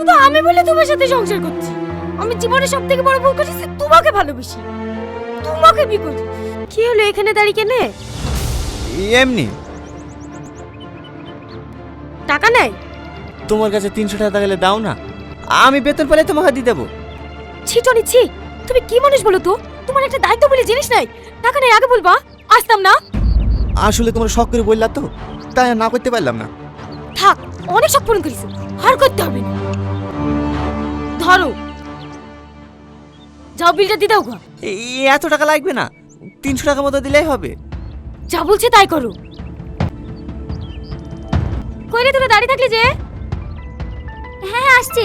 শুধু আমি বলে তোমার সাথে সংসার করছি। আমি জীবনে সব থেকে বড় ভুল করেছি, তোমাকে ভালোবেসি, তোমাকে বিয়ে করি। কি হলো এখানে দাঁড়িয়ে কেনে? এমনি। টাকা নাই? তোমার কাছে 300 টাকা গেলে দাও না, আমি বেতন পেলে তোমাকে দিয়ে দেবো। ছি টনি ছি, তুমি কি মানুষ বলো তো? তোমার একটা দায়িত্ব বলে জিনিস নাই। টাকা নাই আগে বলবা, আসতাম না। আসলে তোমার শখ করে বললা তো, তাই আর না করতে পারলাম না। থাক, অনেক শখ পূরণ করেছো, আর করতে হবে না। ধরো, যাও বিলটা দিয়ে দাও গো। এত টাকা লাগবে না, 300 টাকা মতো দিলেই হবে। যা বলছে তাই করো। কইলে তোরা দাঁড়িয়ে থাকলি যে? হ্যাঁ হ্যাঁ আসছে,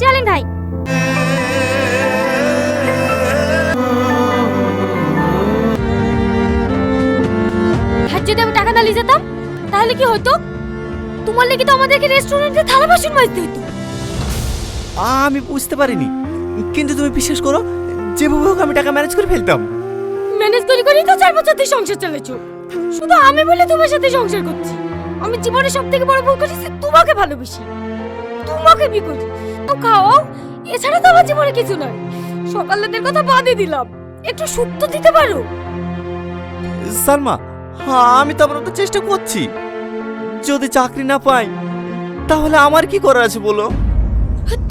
চলেন ভাই। আর যদি আমি টাকা না নিয়ে যেতাম তাহলে কি হতো? তোমার লেগে তো আমাদেরকে রেস্টুরেন্টে থালা বাসন মাজতে হতো। আমি বুঝতে পারিনি, কিন্তু তুমি বিশ্বাস করো, যেভাবে হোক আমি টাকা ম্যানেজ করে ফেলতাম। ম্যানেজ করে করেই তো 4 বছর ধরে সংসার চালাচ্ছো। শুধু আমি বলে তোমার সাথে সংসার করছি। আমি জীবনে সব থেকে বড় ভুল করেছি, তোমাকে ভালোবেসি, তোমাকে বিয়ে করি। তো খাওয়াও, এছাড়া তো আমার জীবনে কিছু নয়। সকালের কথা বাদই দিলাম, একটু সুখ তো দিতে পারো। সালমা, আমি তো আমার মতো চেষ্টা করছি। যদি চাকরি না পাই তাহলে আমার কি করার আছে বলো?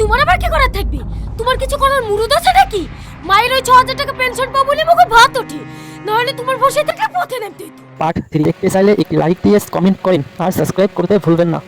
তোমার আবার কি করার থাকবে? তোমার কিছু করার মুরুদ আছে নাকি? মায়ের ওই 6000 টাকা পেনশন পাবো বলে মুখে ভাত ওঠে, নাহলে তোমার বসে থেকে পথে নামতে হতো। পার্ট 3 দেখতে চাইলে একটি লাইক দিয়ে কমেন্ট করেন আর সাবস্ক্রাইব করতে ভুলবেন না।